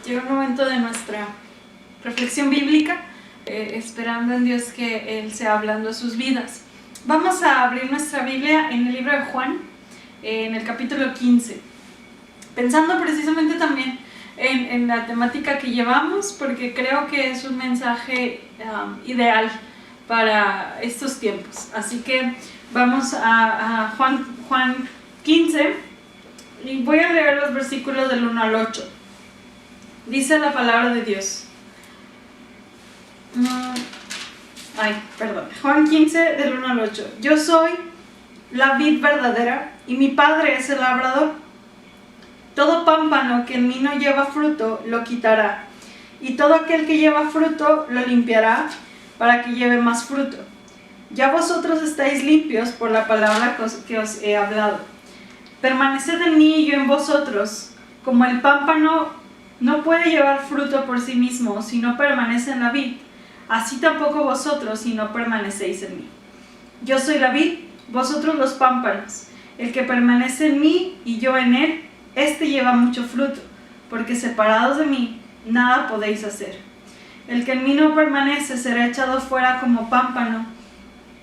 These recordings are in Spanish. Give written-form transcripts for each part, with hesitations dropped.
llegó el momento de nuestra reflexión bíblica, esperando en Dios que Él sea hablando a sus vidas. Vamos a abrir nuestra Biblia en el libro de Juan, en el capítulo 15, pensando precisamente también en la temática que llevamos, porque creo que es un mensaje ideal para estos tiempos. Así que vamos a Juan 15 y voy a leer los versículos del 1 al 8. Dice la palabra de Dios. Juan 15 del 1 al 8. Yo soy la vid verdadera y mi Padre es el labrador. Todo pámpano que en mí no lleva fruto lo quitará, y todo aquel que lleva fruto lo limpiará para que lleve más fruto. Ya vosotros estáis limpios por la palabra que os he hablado. Permaneced en mí y yo en vosotros. Como el pámpano no puede llevar fruto por sí mismo si no permanece en la vid, así tampoco vosotros si no permanecéis en mí. Yo soy la vid, vosotros los pámpanos. El que permanece en mí y yo en él, este lleva mucho fruto, porque separados de mí nada podéis hacer. El que en mí no permanece será echado fuera como pámpano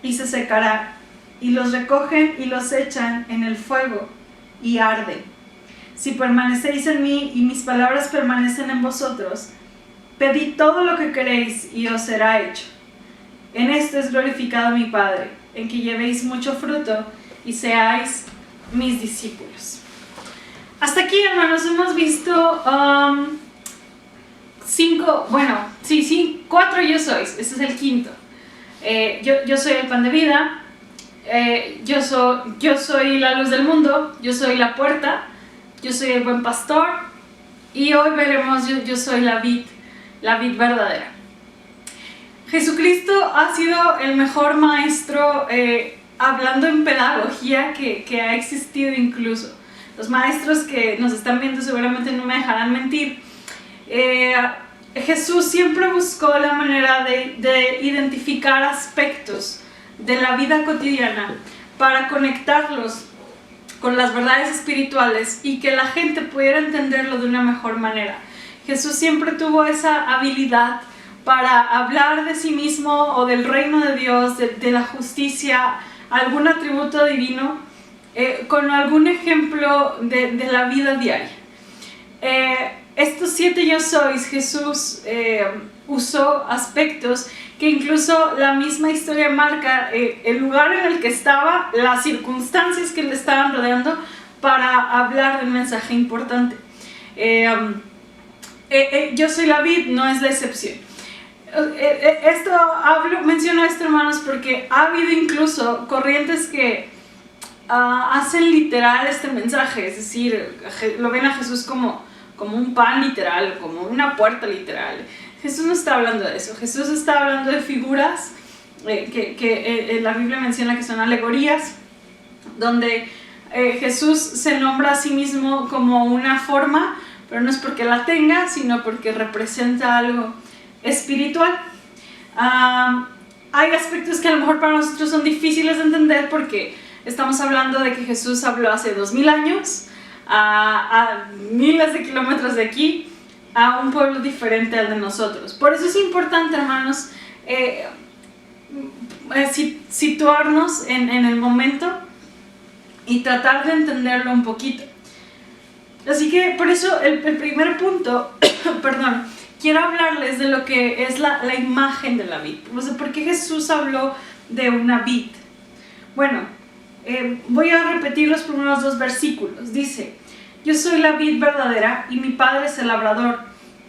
y se secará, y los recogen y los echan en el fuego y arden. Si permanecéis en mí y mis palabras permanecen en vosotros, pedid todo lo que queréis y os será hecho. En esto es glorificado mi Padre, en que llevéis mucho fruto y seáis mis discípulos. Hasta aquí, hermanos, hemos visto 4 yo sois. Este es el quinto. Yo soy el pan de vida. Yo soy la luz del mundo. Yo soy la puerta. Yo soy el buen pastor. Y hoy veremos yo soy la vid verdadera. Jesucristo ha sido el mejor maestro hablando en pedagogía que ha existido incluso. Los maestros que nos están viendo seguramente no me dejarán mentir. Jesús siempre buscó la manera de identificar aspectos de la vida cotidiana para conectarlos con las verdades espirituales y que la gente pudiera entenderlo de una mejor manera. Jesús siempre tuvo esa habilidad para hablar de sí mismo o del reino de Dios, de la justicia, algún atributo divino, con algún ejemplo de la vida diaria. Estos 7 yo sois, Jesús usó aspectos que incluso la misma historia marca el lugar en el que estaba, las circunstancias que le estaban rodeando para hablar de un mensaje importante. Yo soy la vid, no es la excepción. Menciono esto, hermanos, porque ha habido incluso corrientes que hacen literal este mensaje, es decir, lo ven a Jesús como un pan literal, como una puerta literal. Jesús no está hablando de eso. Jesús está hablando de figuras que la Biblia menciona que son alegorías, donde Jesús se nombra a sí mismo como una forma, pero no es porque la tenga, sino porque representa algo espiritual. Hay aspectos que a lo mejor para nosotros son difíciles de entender porque estamos hablando de que Jesús habló hace 2000 años, a miles de kilómetros de aquí, a un pueblo diferente al de nosotros. Por eso es importante, hermanos, situarnos en el momento y tratar de entenderlo un poquito. Así que por eso el primer punto, quiero hablarles de lo que es la imagen de la vid. O sea, ¿por qué Jesús habló de una vid? Bueno, voy a repetir los primeros 2 versículos. Dice: yo soy la vid verdadera y mi Padre es el labrador.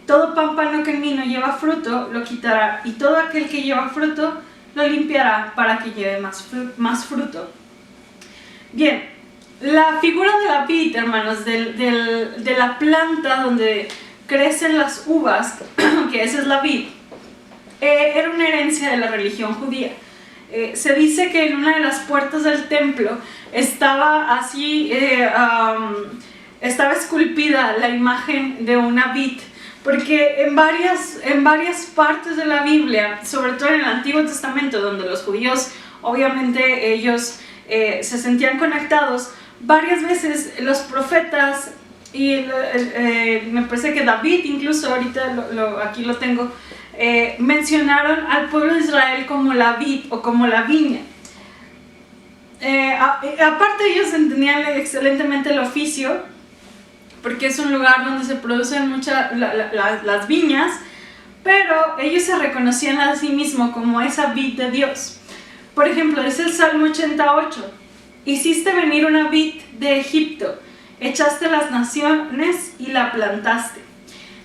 Todo pámpano que en mí no lleva fruto lo quitará, y todo aquel que lleva fruto lo limpiará para que lleve más fruto. Bien, la figura de la vid, hermanos, de la planta donde crecen las uvas, que esa es la vid, era una herencia de la religión judía. Se dice que en una de las puertas del templo estaba esculpida la imagen de una vid, porque en varias partes de la Biblia, sobre todo en el Antiguo Testamento, donde los judíos, obviamente ellos se sentían conectados, varias veces los profetas me parece que David, incluso ahorita aquí lo tengo, mencionaron al pueblo de Israel como la vid o como la viña. Aparte ellos entendían excelentemente el oficio, porque es un lugar donde se producen muchas las viñas, pero ellos se reconocían a sí mismos como esa vid de Dios. Por ejemplo, es el Salmo 88. Hiciste venir una vid de Egipto, echaste las naciones y la plantaste.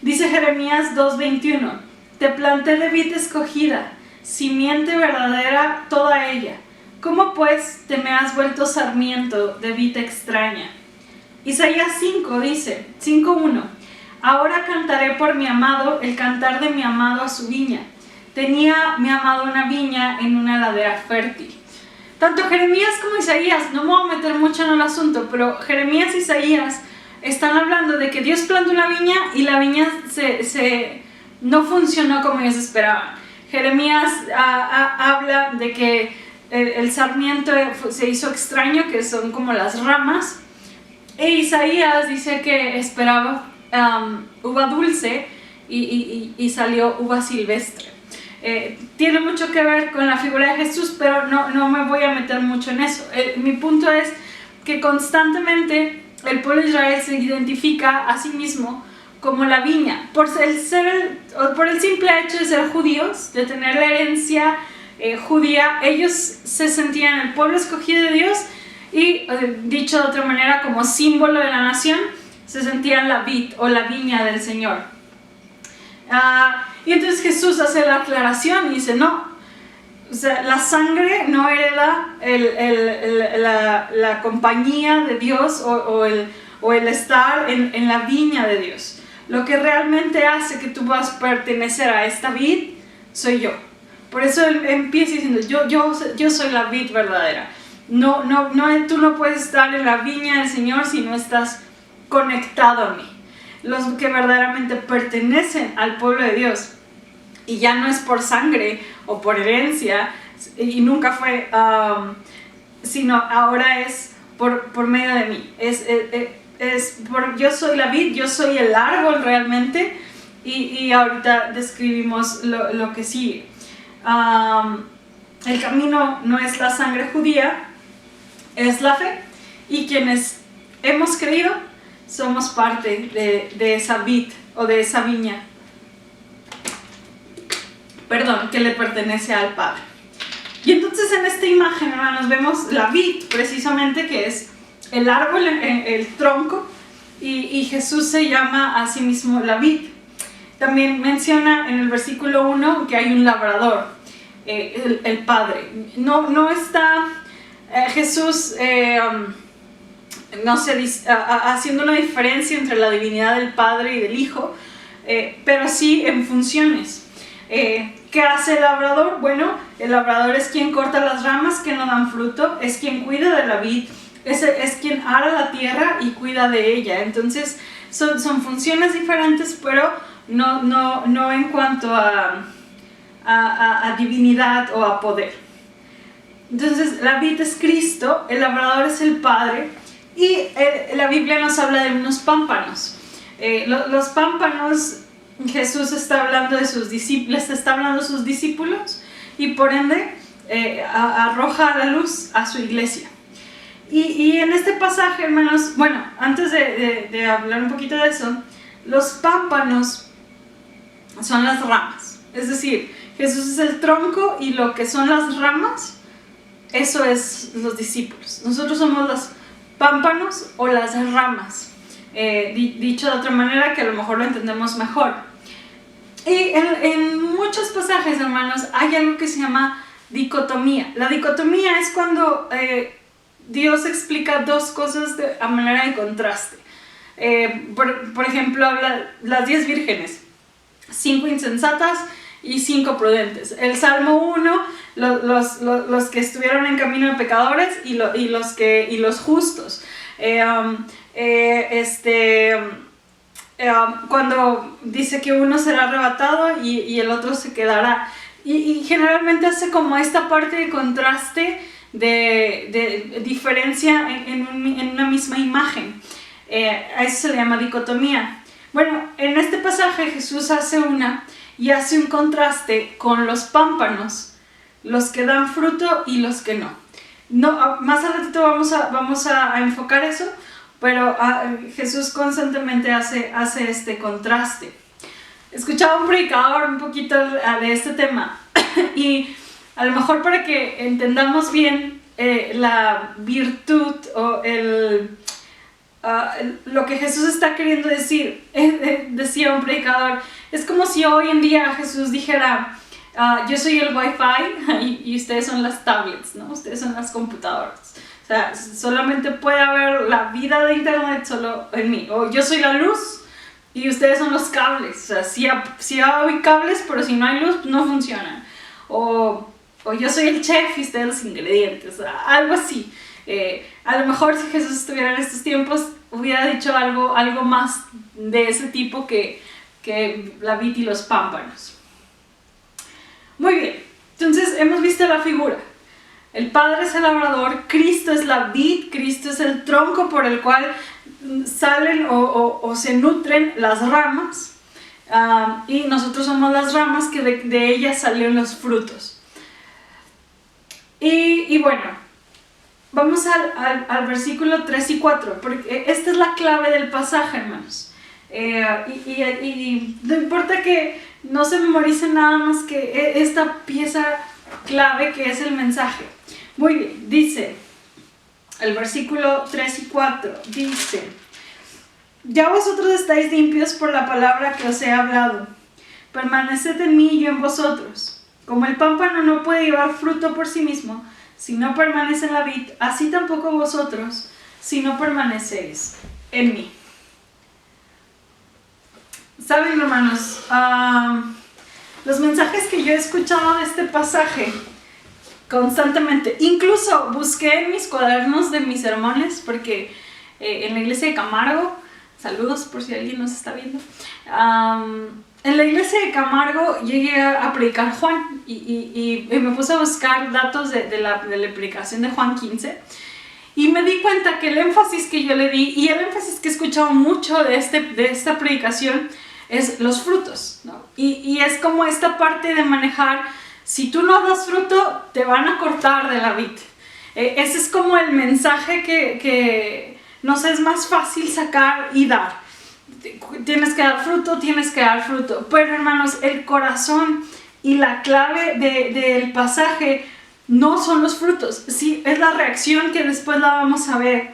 Dice Jeremías 2:21, te planté de vid escogida, simiente verdadera toda ella. ¿Cómo pues te me has vuelto sarmiento de vid extraña? Isaías 5 dice, 5:1, ahora cantaré por mi amado el cantar de mi amado a su viña. Tenía mi amado una viña en una ladera fértil. Tanto Jeremías como Isaías, no me voy a meter mucho en el asunto, pero Jeremías y Isaías están hablando de que Dios plantó una viña y la viña no funcionó como ellos esperaban. Jeremías habla de que el sarmiento se hizo extraño, que son como las ramas, e Isaías dice que esperaba uva dulce y salió uva silvestre. Tiene mucho que ver con la figura de Jesús, pero no me voy a meter mucho en eso. Mi punto es que constantemente el pueblo de Israel se identifica a sí mismo como la viña, por el simple hecho de ser judíos, de tener la herencia judía. Ellos se sentían el pueblo escogido de Dios y, dicho de otra manera, como símbolo de la nación, se sentían la vid o la viña del Señor. Y entonces Jesús hace la aclaración y dice, no, o sea, la sangre no hereda la compañía de Dios o el estar en la viña de Dios. Lo que realmente hace que tú puedas pertenecer a esta vid soy yo. Por eso él empieza diciendo, yo soy la vid verdadera. Tú no puedes estar en la viña del Señor si no estás conectado a mí. Los que verdaderamente pertenecen al pueblo de Dios, y ya no es por sangre o por herencia, y nunca fue, sino ahora es por medio de mí. Yo soy la vid, yo soy el árbol realmente, y ahorita describimos lo que sigue. El camino no es la sangre judía, es la fe, y quienes hemos creído somos parte de esa vid o de esa viña, que le pertenece al Padre. Y entonces en esta imagen, hermanos, vemos la vid, precisamente, que es el árbol, el tronco, y Jesús se llama a sí mismo la vid. También menciona en el versículo 1 que hay un labrador, el Padre. No está Jesús haciendo una diferencia entre la divinidad del Padre y del Hijo, pero sí en funciones. ¿Qué hace el labrador? Bueno, el labrador es quien corta las ramas que no dan fruto, es quien cuida de la vid, es quien ara la tierra y cuida de ella. Entonces son funciones diferentes, pero no en cuanto a divinidad o a poder. Entonces la vid es Cristo, el labrador es el Padre, y la Biblia nos habla de unos pámpanos. Los pámpanos, Jesús está hablando de sus discípulos, y por ende arroja a la luz a su iglesia. Y en este pasaje, hermanos, bueno, antes de hablar un poquito de eso, los pámpanos son las ramas. Es decir, Jesús es el tronco y lo que son las ramas, eso es los discípulos. Nosotros somos los pámpanos o las ramas. Dicho de otra manera que a lo mejor lo entendemos mejor. Y en muchos pasajes, hermanos, hay algo que se llama dicotomía. La dicotomía es cuando Dios explica dos cosas a manera de contraste. Por ejemplo, habla las 10 vírgenes, 5 insensatas y 5 prudentes. El Salmo 1, los que estuvieron en camino de pecadores y los justos. Cuando dice que uno será arrebatado y el otro se quedará. Y generalmente hace como esta parte de contraste, de diferencia en una misma imagen. A eso se le llama dicotomía. Bueno, en este pasaje Jesús hace un contraste con los pámpanos, los que dan fruto y los que no. Más al ratito vamos a enfocar eso, pero Jesús constantemente hace este contraste. Escuchaba un predicador un poquito de este tema y a lo mejor para que entendamos bien la virtud o lo que Jesús está queriendo decir, decía un predicador, es como si hoy en día Jesús dijera, yo soy el Wi-Fi y ustedes son las tablets, ¿no? Ustedes son las computadoras. O sea, solamente puede haber la vida de internet solo en mí. O yo soy la luz y ustedes son los cables. O sea, sí hay cables, pero si no hay luz, no funcionan. O yo soy el chef y ustedes los ingredientes. O sea, algo así. A lo mejor si Jesús estuviera en estos tiempos, hubiera dicho algo más de ese tipo que la vid y los pámpanos. Muy bien, entonces hemos visto la figura. El Padre es el labrador, Cristo es la vid, Cristo es el tronco por el cual salen o se nutren las ramas, y nosotros somos las ramas que de ellas salen los frutos. Y bueno, vamos al versículo 3 y 4, porque esta es la clave del pasaje, hermanos. Y no importa que no se memoricen nada más que esta pieza clave que es el mensaje. Muy bien, dice el versículo 3 y 4, dice: ya vosotros estáis limpios por la palabra que os he hablado. Permaneced en mí y yo en vosotros. Como el pámpano no puede llevar fruto por sí mismo si no permanece en la vid, así tampoco vosotros si no permanecéis en mí. Saben, hermanos, los mensajes que yo he escuchado de este pasaje constantemente, incluso busqué en mis cuadernos de mis sermones, porque en la iglesia de Camargo, saludos por si alguien nos está viendo, en la iglesia de Camargo llegué a predicar Juan y me puse a buscar datos de la predicación de Juan 15 y me di cuenta que el énfasis que yo le di y el énfasis que he escuchado mucho de esta predicación es los frutos, ¿no? Y es como esta parte de manejar, si tú no das fruto, te van a cortar de la vid. Ese es como el mensaje que nos es más fácil sacar y dar. Tienes que dar fruto. Pero, hermanos, el corazón y la clave del pasaje no son los frutos. Sí, es la reacción que después la vamos a ver.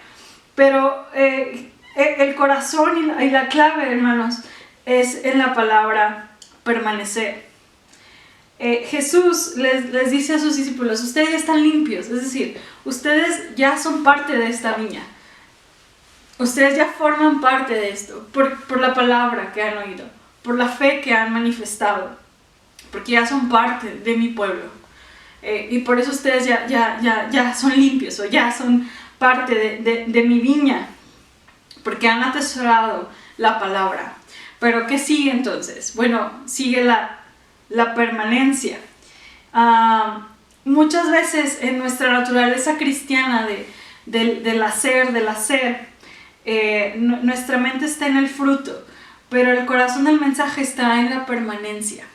Pero el corazón y la clave, hermanos, es en la palabra permanecer. Jesús les dice a sus discípulos: ustedes están limpios, es decir, ustedes ya son parte de esta viña. Ustedes ya forman parte de esto por la palabra que han oído, por la fe que han manifestado, porque ya son parte de mi pueblo. Y por eso ustedes ya son limpios o ya son parte de mi viña, porque han atesorado la palabra. Pero ¿qué sigue entonces? Bueno, sigue la permanencia. Muchas veces en nuestra naturaleza cristiana del hacer, nuestra mente está en el fruto, pero el corazón del mensaje está en la permanencia.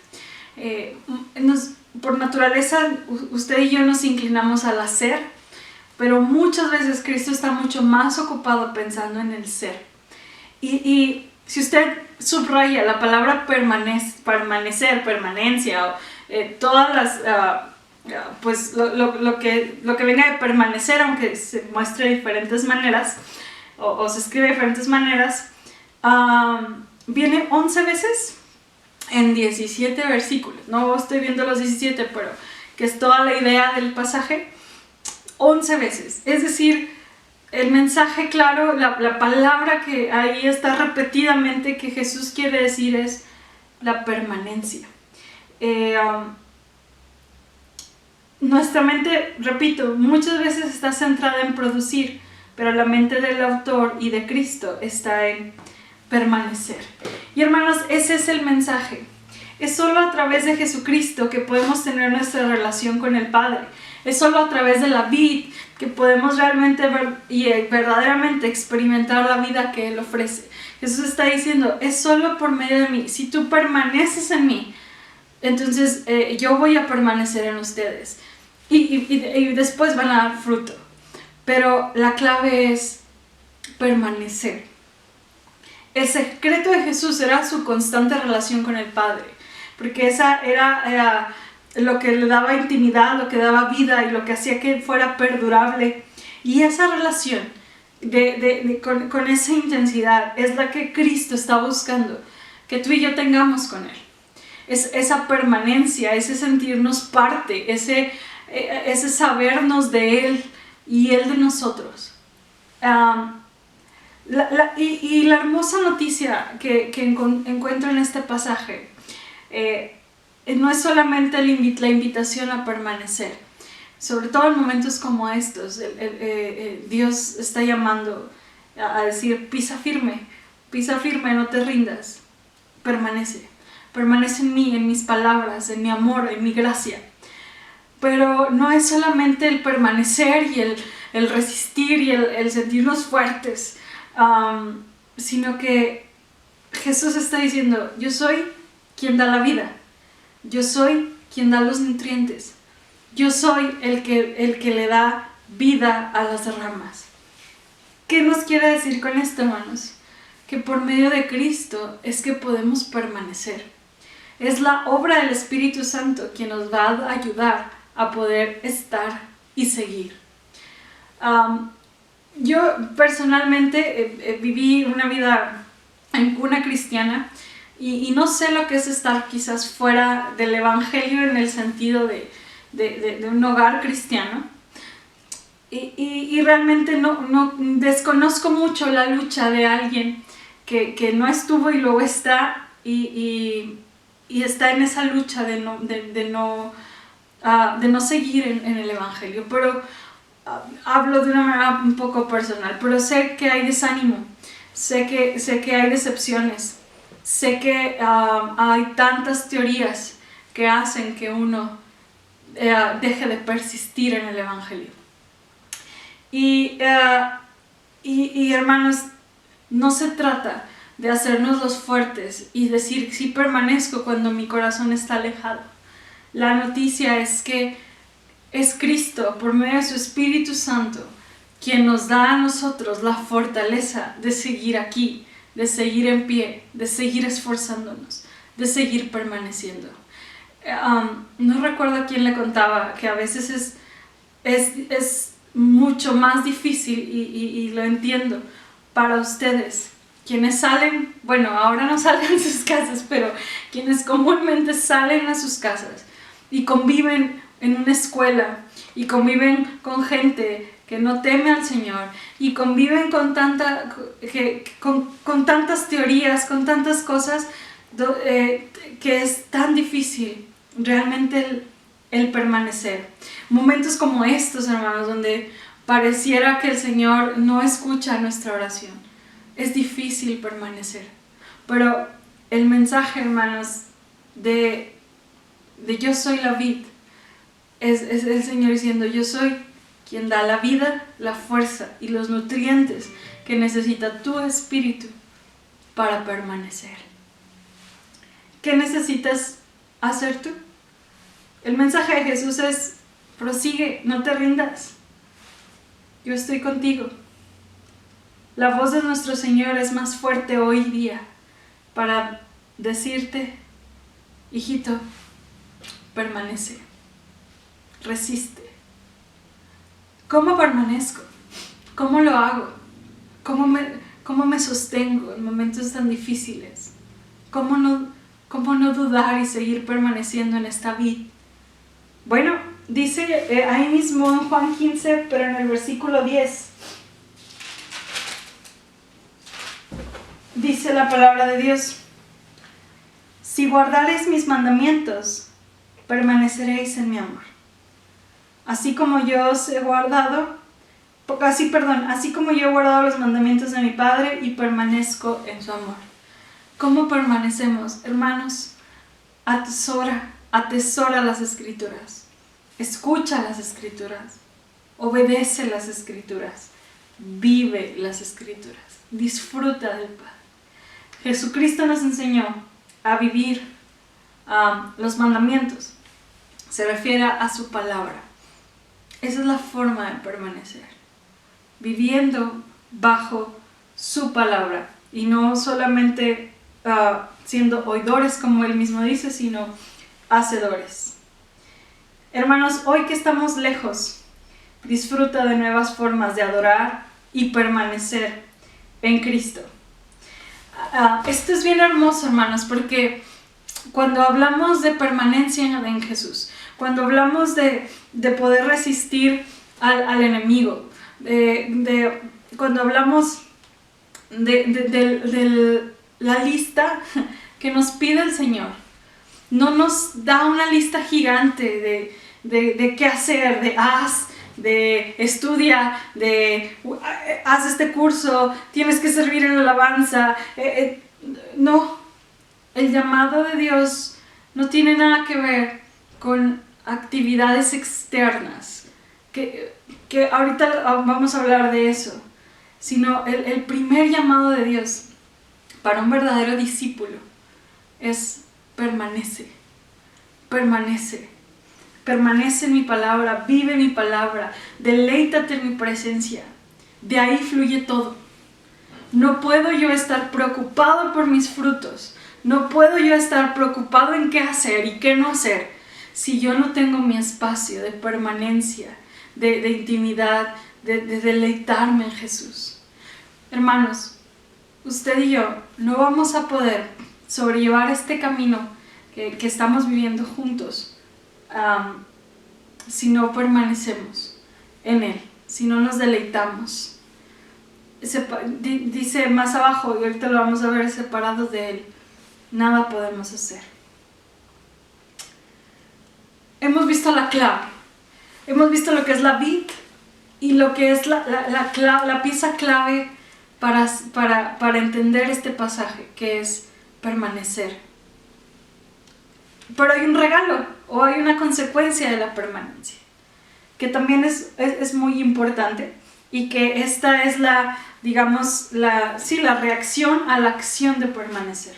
Por naturaleza, usted y yo nos inclinamos al hacer, pero muchas veces Cristo está mucho más ocupado pensando en el ser. Y si usted subraya la palabra permanecer, permanencia, todas las, pues lo que viene de permanecer, aunque se muestre de diferentes maneras, o se escribe de diferentes maneras, viene 11 veces en 17 versículos. No estoy viendo los 17, pero que es toda la idea del pasaje, 11 veces. Es decir, el mensaje claro, la palabra que ahí está repetidamente que Jesús quiere decir es la permanencia. Nuestra mente, repito, muchas veces está centrada en producir, pero la mente del autor y de Cristo está en permanecer. Y hermanos, ese es el mensaje. Es solo a través de Jesucristo que podemos tener nuestra relación con el Padre. Es solo a través de la vid que podemos realmente ver y verdaderamente experimentar la vida que Él ofrece. Jesús está diciendo, es solo por medio de mí. Si tú permaneces en mí, entonces yo voy a permanecer en ustedes. Y después van a dar fruto. Pero la clave es permanecer. El secreto de Jesús era su constante relación con el Padre, porque esa era lo que le daba intimidad, lo que daba vida y lo que hacía que fuera perdurable. Y esa relación con esa intensidad es la que Cristo está buscando que tú y yo tengamos con Él. Es esa permanencia, ese sentirnos parte, ese sabernos de Él y Él de nosotros. Y la hermosa noticia que encuentro en este pasaje no es solamente la invitación a permanecer, sobre todo en momentos como estos. Dios está llamando a decir, pisa firme, no te rindas, permanece en mí, en mis palabras, en mi amor, en mi gracia. Pero no es solamente el permanecer y el resistir y el sentirnos fuertes, sino que Jesús está diciendo, yo soy quien da la vida, yo soy quien da los nutrientes, yo soy el que le da vida a las ramas. ¿Qué nos quiere decir con esto, hermanos? Que por medio de Cristo es que podemos permanecer. Es la obra del Espíritu Santo quien nos va a ayudar a poder estar y seguir. Yo personalmente viví una vida en cuna cristiana y no sé lo que es estar quizás fuera del Evangelio en el sentido de un hogar cristiano. Y realmente no desconozco mucho la lucha de alguien que no estuvo y luego está y está en esa lucha de no seguir en el Evangelio. Pero hablo de una manera un poco personal, pero sé que hay desánimo, sé que hay decepciones, sé que hay tantas teorías que hacen que uno deje de persistir en el Evangelio. Y hermanos, no se trata de hacernos los fuertes y decir sí permanezco cuando mi corazón está alejado. La noticia es que es Cristo, por medio de su Espíritu Santo, quien nos da a nosotros la fortaleza de seguir aquí, de seguir en pie, de seguir esforzándonos, de seguir permaneciendo. No recuerdo a quién le contaba que a veces es mucho más difícil, y lo entiendo, para ustedes, quienes salen, bueno, ahora no salen a sus casas, pero quienes comúnmente salen a sus casas y conviven en una escuela y conviven con gente que no teme al Señor y conviven con tantas teorías, con tantas cosas que es tan difícil realmente el permanecer. Momentos como estos, hermanos, donde pareciera que el Señor no escucha nuestra oración, es difícil permanecer. Pero el mensaje, hermanos, de yo soy la vid, es el Señor diciendo, yo soy quien da la vida, la fuerza y los nutrientes que necesita tu espíritu para permanecer. ¿Qué necesitas hacer tú? El mensaje de Jesús es, prosigue, no te rindas. Yo estoy contigo. La voz de nuestro Señor es más fuerte hoy día para decirte, hijito, permanece, resiste. ¿Cómo permanezco? ¿Cómo lo hago? ¿Cómo me sostengo en momentos tan difíciles? ¿Cómo no dudar y seguir permaneciendo en esta vida? Bueno, dice ahí mismo en Juan 15, pero en el versículo 10, dice la palabra de Dios: si guardareis mis mandamientos, permaneceréis en mi amor. Así como yo he guardado los mandamientos de mi Padre y permanezco en su amor. ¿Cómo permanecemos, hermanos? Atesora las Escrituras. escucha las Escrituras, obedece las Escrituras, vive las Escrituras, disfruta del Padre. Jesucristo nos enseñó a vivir los mandamientos, se refiere a su palabra. Esa es la forma de permanecer, viviendo bajo su palabra y no solamente siendo oidores como él mismo dice, sino hacedores. Hermanos, hoy que estamos lejos, disfruta de nuevas formas de adorar y permanecer en Cristo. Esto es bien hermoso, hermanos, porque cuando hablamos de permanencia en Jesús, cuando hablamos de poder resistir al enemigo, cuando hablamos de la lista que nos pide el Señor, no nos da una lista gigante de qué hacer, de estudia, haz este curso, tienes que servir en la alabanza. No, el llamado de Dios no tiene nada que ver con actividades externas, que ahorita vamos a hablar de eso, sino el primer llamado de Dios para un verdadero discípulo es permanece en mi palabra, vive mi palabra, deleítate en mi presencia. De ahí fluye todo. No puedo yo estar preocupado por mis frutos, no puedo yo estar preocupado en qué hacer y qué no hacer, si yo no tengo mi espacio de permanencia, de intimidad, de deleitarme en Jesús. Hermanos, usted y yo no vamos a poder sobrellevar este camino que estamos viviendo juntos si no permanecemos en Él, si no nos deleitamos. Dice más abajo, y ahorita lo vamos a ver, separados de Él, nada podemos hacer. Hemos visto la clave, hemos visto lo que es la vid y lo que es la pieza clave para entender este pasaje, que es permanecer. Pero hay un regalo o hay una consecuencia de la permanencia, que también es muy importante, y que esta es la reacción a la acción de permanecer.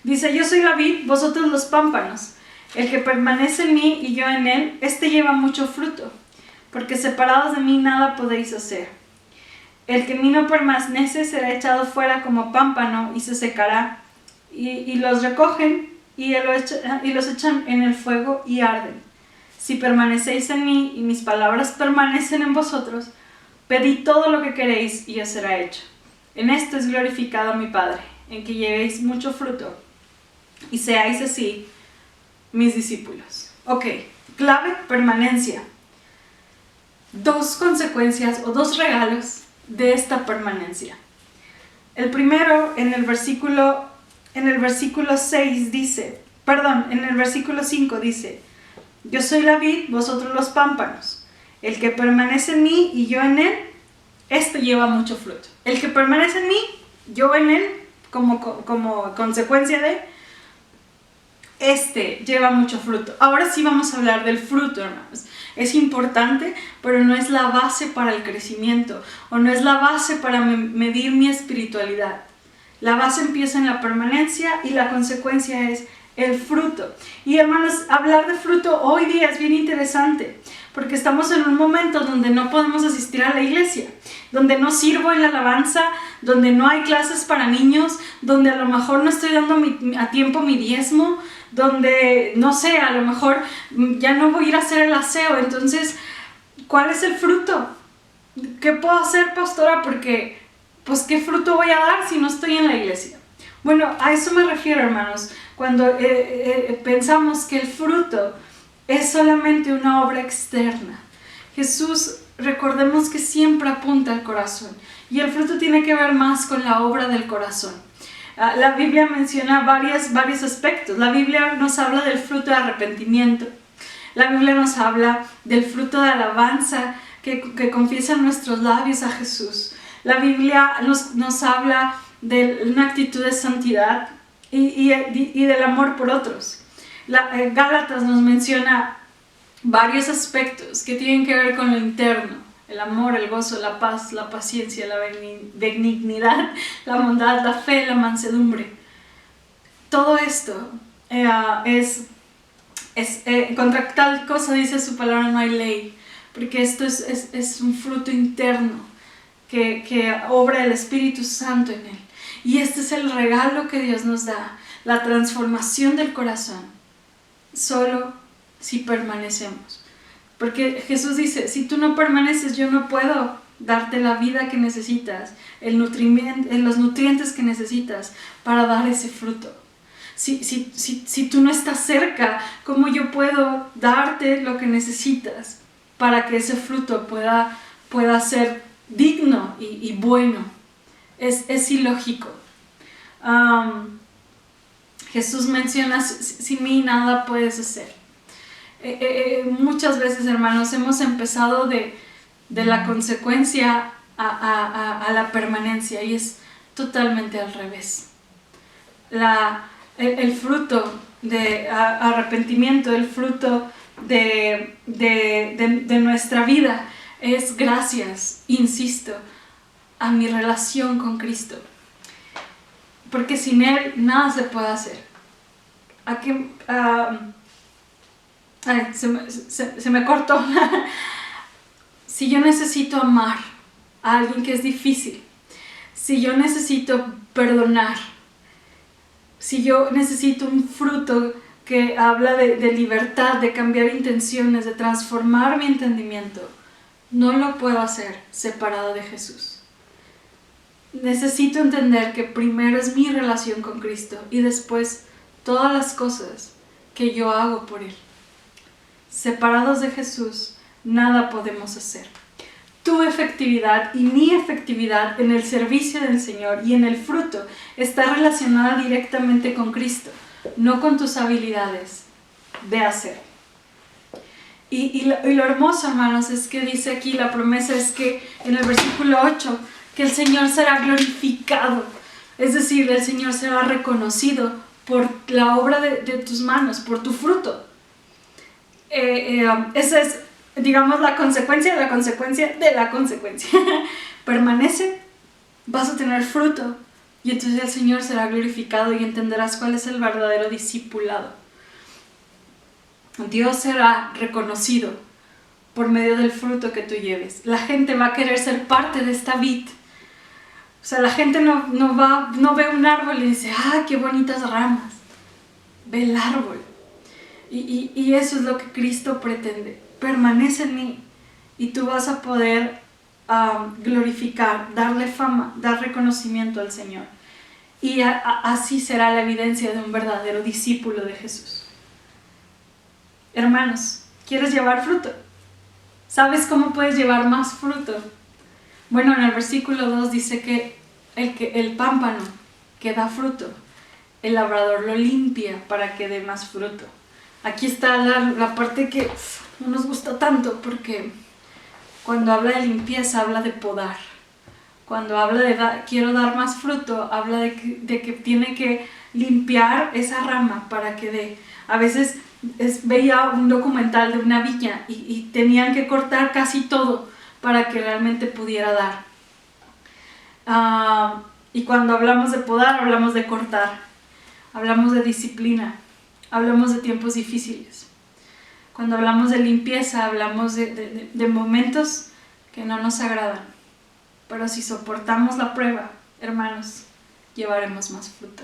Dice: yo soy la vid, vosotros los pámpanos. El que permanece en mí y yo en él, este lleva mucho fruto, porque separados de mí nada podéis hacer. El que en mí no permanece será echado fuera como pámpano y se secará, y los recogen y los echan en el fuego y arden. Si permanecéis en mí y mis palabras permanecen en vosotros, pedid todo lo que queréis y os será hecho. En esto es glorificado mi Padre, en que llevéis mucho fruto y seáis así mis discípulos. Ok, clave: permanencia. Dos consecuencias o dos regalos de esta permanencia. El primero, en el versículo 6 dice, en el versículo 5 dice: yo soy la vid, vosotros los pámpanos. El que permanece en mí y yo en él, este lleva mucho fruto. El que permanece en mí, yo en él, como consecuencia de, este lleva mucho fruto. Ahora sí vamos a hablar del fruto, hermanos. Es importante, pero no es la base para el crecimiento, o no es la base para medir mi espiritualidad. La base empieza en la permanencia y la consecuencia es el fruto. Y hermanos, hablar de fruto hoy día es bien interesante, porque estamos en un momento donde no podemos asistir a la iglesia, donde no sirvo en la alabanza, donde no hay clases para niños, donde a lo mejor no estoy dando a tiempo mi diezmo, donde, no sé, a lo mejor ya no voy a ir a hacer el aseo. Entonces, ¿cuál es el fruto? ¿Qué puedo hacer, pastora? Porque, pues, ¿qué fruto voy a dar si no estoy en la iglesia? Bueno, a eso me refiero, hermanos, cuando pensamos que el fruto es solamente una obra externa. Jesús, recordemos que siempre apunta al corazón, y el fruto tiene que ver más con la obra del corazón. La Biblia menciona varios aspectos. La Biblia nos habla del fruto de arrepentimiento. La Biblia nos habla del fruto de alabanza que confiesan nuestros labios a Jesús. La Biblia nos habla de una actitud de santidad y del amor por otros. Gálatas nos menciona varios aspectos que tienen que ver con lo interno: el amor, el gozo, la paz, la paciencia, la benignidad, la bondad, la fe, la mansedumbre. Todo esto contra tal cosa dice su palabra no hay ley, porque esto es un fruto interno que obra el Espíritu Santo en él. Y este es el regalo que Dios nos da, la transformación del corazón, solo si permanecemos. Porque Jesús dice, si tú no permaneces, yo no puedo darte la vida que necesitas, los nutrientes que necesitas para dar ese fruto. Si tú no estás cerca, ¿cómo yo puedo darte lo que necesitas para que ese fruto pueda ser digno y bueno? Es ilógico. Jesús menciona, sin mí nada puedes hacer. Muchas veces, hermanos, hemos empezado de la consecuencia a la permanencia, y es totalmente al revés. El fruto de arrepentimiento, el fruto de nuestra vida es gracias, insisto, a mi relación con Cristo, porque sin Él nada se puede hacer. Se me cortó. Si yo necesito amar a alguien que es difícil, si yo necesito perdonar, si yo necesito un fruto que habla de libertad, de cambiar intenciones, de transformar mi entendimiento, no lo puedo hacer separado de Jesús. Necesito entender que primero es mi relación con Cristo y después todas las cosas que yo hago por Él. Separados de Jesús, nada podemos hacer. Tu efectividad y mi efectividad en el servicio del Señor y en el fruto está relacionada directamente con Cristo, no con tus habilidades de hacer. Y lo hermoso, hermanos, es que dice aquí, la promesa es que en el versículo 8, que el Señor será glorificado, es decir, el Señor será reconocido por la obra de tus manos, por tu fruto. Esa es, digamos, la consecuencia de la consecuencia de la consecuencia. Permanece, vas a tener fruto, y entonces el Señor será glorificado y entenderás cuál es el verdadero discipulado. Dios será reconocido por medio del fruto que tú lleves. La gente va a querer ser parte de esta vid. O sea, la gente no ve un árbol y dice, ¡ah, qué bonitas ramas! Ve el árbol. Y eso es lo que Cristo pretende. Permanece en mí y tú vas a poder glorificar, darle fama, dar reconocimiento al Señor. Y así será la evidencia de un verdadero discípulo de Jesús. Hermanos, ¿quieres llevar fruto? ¿Sabes cómo puedes llevar más fruto? Bueno, en el versículo 2 dice que el pámpano que da fruto, el labrador lo limpia para que dé más fruto. Aquí está la parte que no nos gusta tanto, porque cuando habla de limpieza habla de podar. Cuando habla de quiero dar más fruto, habla de que tiene que limpiar esa rama para que dé. A veces veía un documental de una viña y tenían que cortar casi todo para que realmente pudiera dar. Y cuando hablamos de podar, hablamos de cortar, hablamos de disciplina, hablamos de tiempos difíciles. Cuando hablamos de limpieza, hablamos de momentos que no nos agradan. Pero si soportamos la prueba, hermanos, llevaremos más fruto.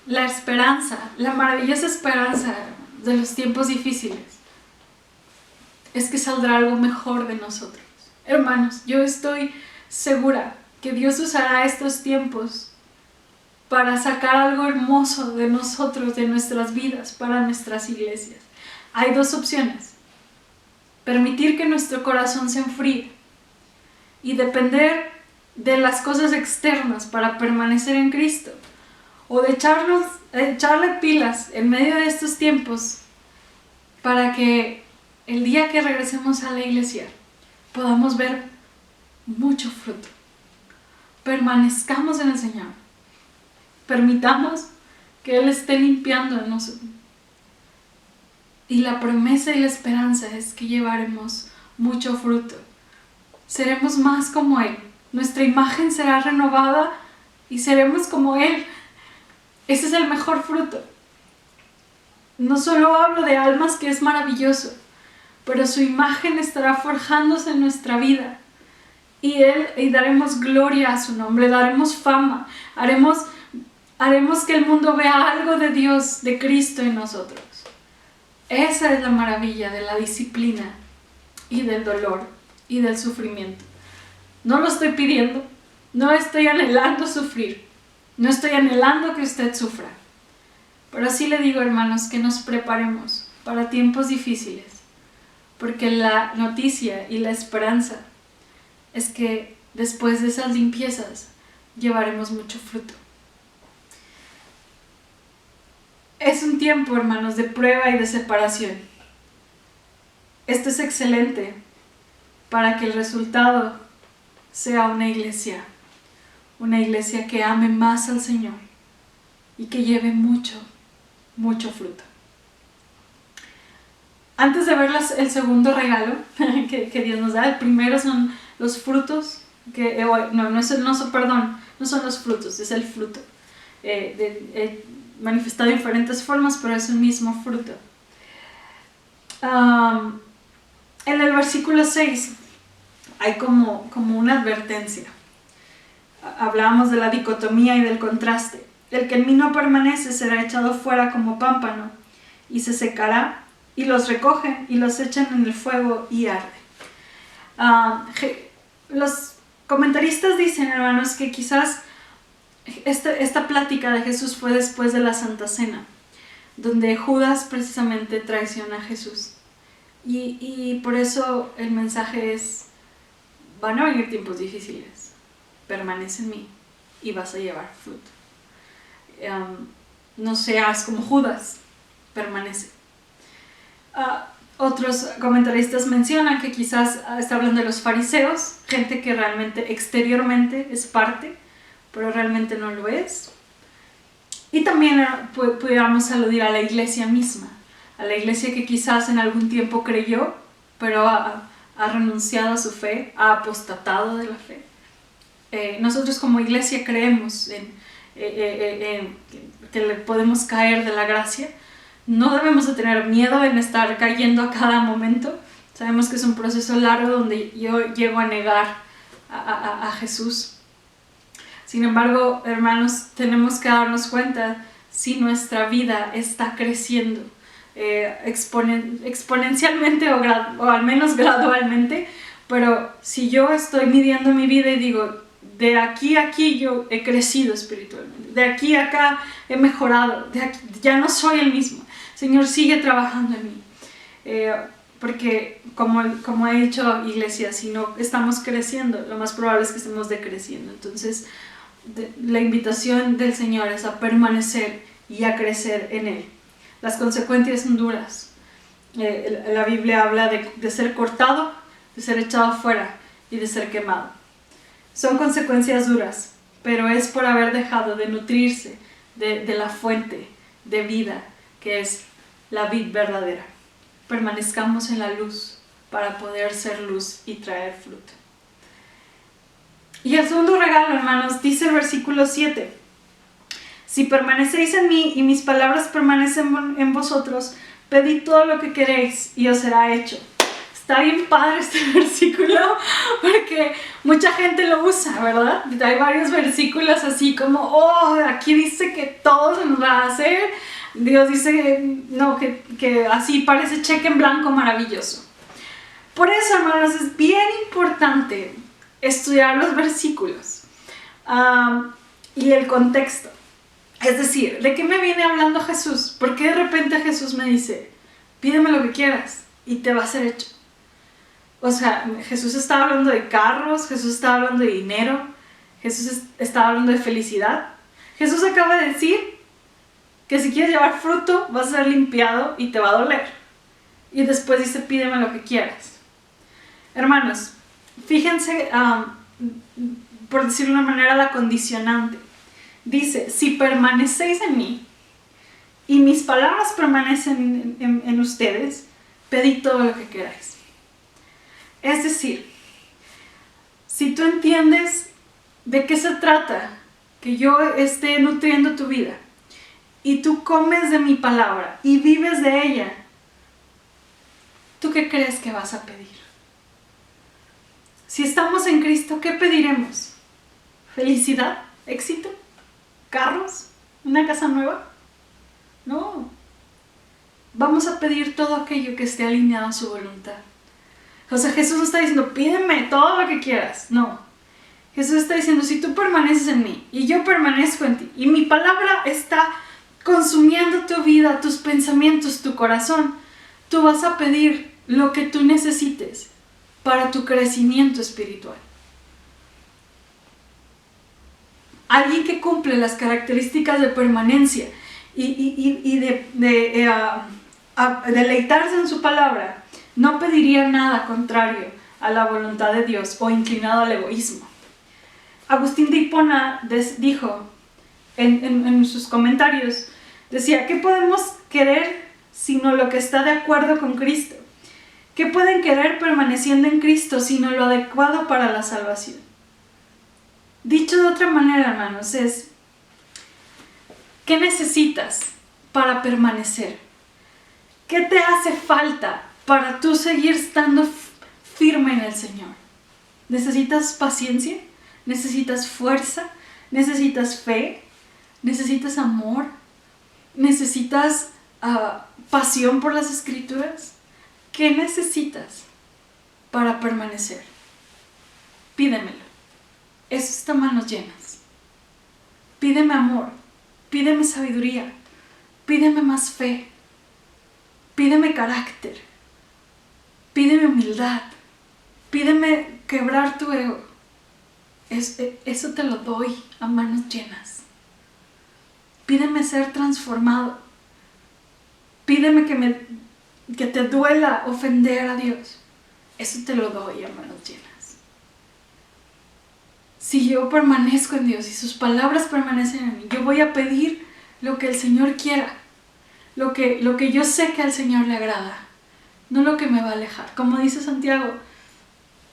La esperanza, la maravillosa esperanza de los tiempos difíciles, es que saldrá algo mejor de nosotros. Hermanos, yo estoy segura que Dios usará estos tiempos para sacar algo hermoso de nosotros, de nuestras vidas, para nuestras iglesias. Hay dos opciones: permitir que nuestro corazón se enfríe y depender de las cosas externas para permanecer en Cristo, o de echarle pilas en medio de estos tiempos para que el día que regresemos a la iglesia podamos ver mucho fruto. Permanezcamos en el Señor. Permitamos que Él esté limpiando en nosotros. Y la promesa y la esperanza es que llevaremos mucho fruto. Seremos más como Él. Nuestra imagen será renovada y seremos como Él. Ese es el mejor fruto. No solo hablo de almas, que es maravilloso, pero su imagen estará forjándose en nuestra vida. Y daremos gloria a su nombre, daremos fama, haremos que el mundo vea algo de Dios, de Cristo en nosotros. Esa es la maravilla de la disciplina y del dolor y del sufrimiento. No lo estoy pidiendo, no estoy anhelando sufrir, no estoy anhelando que usted sufra. Pero sí le digo, hermanos, que nos preparemos para tiempos difíciles, porque la noticia y la esperanza es que después de esas limpiezas llevaremos mucho fruto. Es un tiempo, hermanos, de prueba y de separación. Esto es excelente para que el resultado sea una iglesia que ame más al Señor y que lleve mucho fruto. Antes de ver el segundo regalo que Dios nos da, el primero son los frutos, no son los frutos, es el fruto, manifestado de diferentes formas, pero es un mismo fruto. En el versículo 6 hay como una advertencia. Hablábamos de la dicotomía y del contraste. El que en mí no permanece será echado fuera como pámpano y se secará, y los recogen y los echan en el fuego y arde. Los comentaristas dicen, hermanos, que quizás esta plática de Jesús fue después de la Santa Cena, donde Judas precisamente traiciona a Jesús. Y por eso el mensaje es: van a venir tiempos difíciles, permanece en mí y vas a llevar fruto. No seas como Judas, permanece. Otros comentaristas mencionan que quizás está hablando de los fariseos, gente que realmente exteriormente es parte, pero realmente no lo es. Y también pudiéramos aludir a la iglesia misma, a la iglesia que quizás en algún tiempo creyó, pero ha renunciado a su fe, ha apostatado de la fe. Nosotros como iglesia creemos que le podemos caer de la gracia. No debemos de tener miedo en estar cayendo a cada momento. Sabemos que es un proceso largo donde yo llego a negar a Jesús. Sin embargo, hermanos, tenemos que darnos cuenta si nuestra vida está creciendo exponencialmente o al menos gradualmente, pero si yo estoy midiendo mi vida y digo, de aquí a aquí yo he crecido espiritualmente, de aquí a acá he mejorado, ya no soy el mismo, Señor, sigue trabajando en mí. Porque como he dicho, iglesia, si no estamos creciendo, lo más probable es que estemos decreciendo. Entonces la invitación del Señor es a permanecer y a crecer en Él. Las consecuencias son duras. La Biblia habla de ser cortado, de ser echado fuera y de ser quemado. Son consecuencias duras, pero es por haber dejado de nutrirse de la fuente de vida que es la vid verdadera. Permanezcamos en la luz para poder ser luz y traer fruto. Y el segundo regalo, hermanos, dice el versículo 7: si permanecéis en mí y mis palabras permanecen en vosotros, pedid todo lo que queréis y os será hecho. Está bien padre este versículo porque mucha gente lo usa, ¿verdad? Hay varios versículos así como, aquí dice que todo se nos va a hacer. Dios dice que así parece cheque en blanco maravilloso. Por eso, hermanos, es bien importante estudiar los versículos y el contexto. Es decir, ¿de qué me viene hablando Jesús? ¿Por qué de repente Jesús me dice, pídeme lo que quieras y te va a ser hecho? O sea, Jesús estaba hablando de carros, Jesús estaba hablando de dinero, Jesús estaba hablando de felicidad. Jesús acaba de decir que si quieres llevar fruto vas a ser limpiado y te va a doler. Y después dice, pídeme lo que quieras. Hermanos, fíjense, por decirlo de una manera, la condicionante. Dice, si permanecéis en mí y mis palabras permanecen en ustedes, pedid todo lo que queráis. Es decir, si tú entiendes de qué se trata, que yo esté nutriendo tu vida, y tú comes de mi palabra y vives de ella, ¿tú qué crees que vas a pedir? Si estamos en Cristo, ¿qué pediremos? ¿Felicidad? ¿Éxito? ¿Carros? ¿Una casa nueva? No. Vamos a pedir todo aquello que esté alineado a su voluntad. O sea, Jesús está diciendo, pídeme todo lo que quieras. No. Jesús está diciendo, si tú permaneces en mí y yo permanezco en ti y mi palabra está consumiendo tu vida, tus pensamientos, tu corazón, tú vas a pedir lo que tú necesites para tu crecimiento espiritual. Alguien que cumple las características de permanencia y de deleitarse en su palabra, no pediría nada contrario a la voluntad de Dios o inclinado al egoísmo. Agustín de Hipona dijo en sus comentarios, decía, ¿qué podemos querer sino lo que está de acuerdo con Cristo? ¿Qué pueden querer permaneciendo en Cristo sino lo adecuado para la salvación? Dicho de otra manera, hermanos, es, ¿qué necesitas para permanecer? ¿Qué te hace falta para tú seguir estando firme en el Señor? ¿Necesitas paciencia? ¿Necesitas fuerza? ¿Necesitas fe? ¿Necesitas amor? ¿Necesitas pasión por las Escrituras? ¿Qué necesitas para permanecer? Pídemelo. Eso está en manos llenas. Pídeme amor, pídeme sabiduría, pídeme más fe, pídeme carácter, pídeme humildad, pídeme quebrar tu ego. Eso te lo doy a manos llenas. Pídeme ser transformado. Pídeme que te duela ofender a Dios. Eso te lo doy a manos llenas. Si yo permanezco en Dios y sus palabras permanecen en mí, yo voy a pedir lo que el Señor quiera, lo que yo sé que al Señor le agrada, no lo que me va a alejar. Como dice Santiago,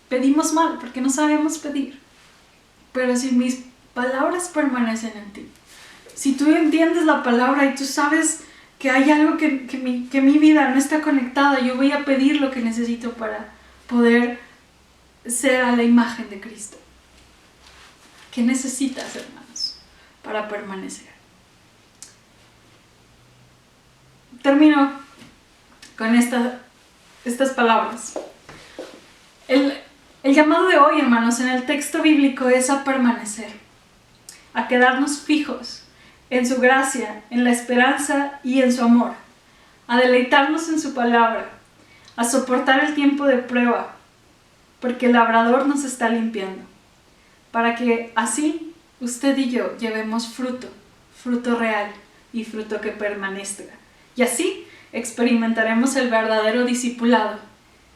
pedimos mal porque no sabemos pedir, pero si mis palabras permanecen en ti, si tú entiendes la palabra y tú sabes que hay algo que mi vida no está conectada, yo voy a pedir lo que necesito para poder ser a la imagen de Cristo. ¿Qué necesitas, hermanos, para permanecer? Termino con estas palabras. El llamado de hoy, hermanos, en el texto bíblico es a permanecer, a quedarnos fijos en su gracia, en la esperanza y en su amor, a deleitarnos en su palabra, a soportar el tiempo de prueba, porque el labrador nos está limpiando, para que así usted y yo llevemos fruto real y fruto que permanezca. Y así experimentaremos el verdadero discipulado,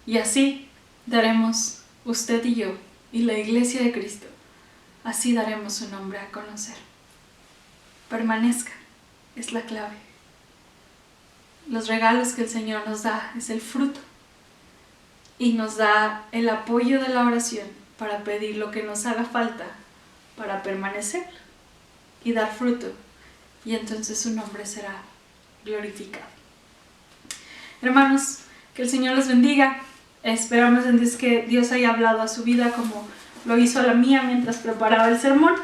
y así daremos usted y yo y la Iglesia de Cristo, así daremos su nombre a conocer. Permanezca, es la clave. Los regalos que el Señor nos da es el fruto y nos da el apoyo de la oración para pedir lo que nos haga falta para permanecer y dar fruto, y entonces su nombre será glorificado. Hermanos, que el Señor los bendiga. Esperamos entonces que Dios haya hablado a su vida como lo hizo a la mía mientras preparaba el sermón.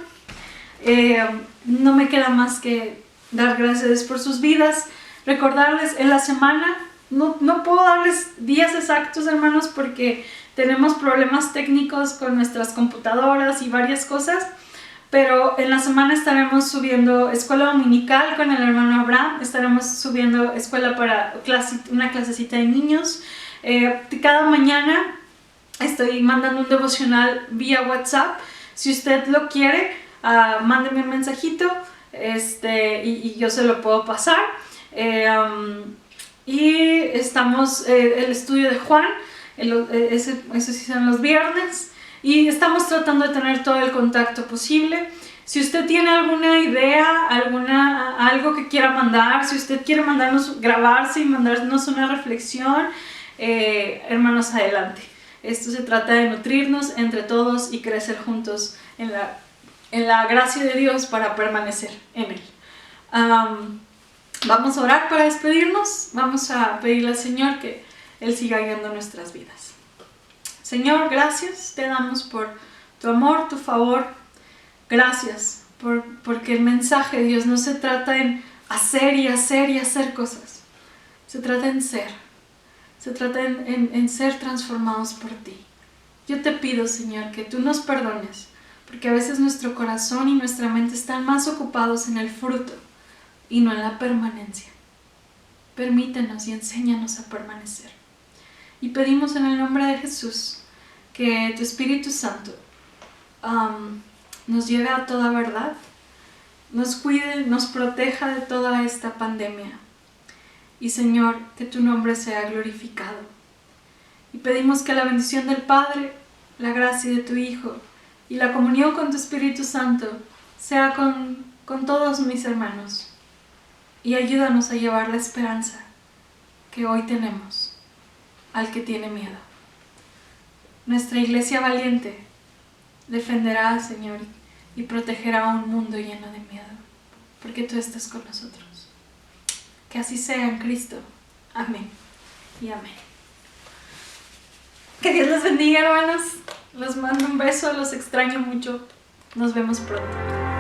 No me queda más que dar gracias por sus vidas, recordarles en la semana, no puedo darles días exactos, hermanos, porque tenemos problemas técnicos con nuestras computadoras y varias cosas, pero en la semana estaremos subiendo escuela dominical con el hermano Abraham, estaremos subiendo escuela para una clasecita de niños. Cada mañana estoy mandando un devocional vía WhatsApp. Si usted lo quiere, mándeme un mensajito y yo se lo puedo pasar. Y estamos, el estudio de Juan, eso sí son los viernes, y estamos tratando de tener todo el contacto posible. Si usted tiene alguna idea, algo que quiera mandar, si usted quiere grabarse y mandarnos una reflexión, hermanos, adelante. Esto se trata de nutrirnos entre todos y crecer juntos en la gracia de Dios para permanecer en Él. Vamos a orar para despedirnos. Vamos a pedirle al Señor que Él siga guiando nuestras vidas. Señor, gracias te damos por tu amor, tu favor. Gracias porque el mensaje de Dios no se trata en hacer y hacer y hacer cosas. Se trata en ser. Se trata en ser transformados por ti. Yo te pido, Señor, que tú nos perdones, porque a veces nuestro corazón y nuestra mente están más ocupados en el fruto y no en la permanencia. Permítenos y enséñanos a permanecer. Y pedimos en el nombre de Jesús que tu Espíritu Santo nos lleve a toda verdad, nos cuide, nos proteja de toda esta pandemia. Y Señor, que tu nombre sea glorificado. Y pedimos que la bendición del Padre, la gracia de tu Hijo y la comunión con tu Espíritu Santo sea con todos mis hermanos. Y ayúdanos a llevar la esperanza que hoy tenemos al que tiene miedo. Nuestra iglesia valiente defenderá, Señor, y protegerá un mundo lleno de miedo, porque tú estás con nosotros. Que así sea en Cristo. Amén y amén. Que Dios los bendiga, hermanos. Los mando un beso, los extraño mucho. Nos vemos pronto.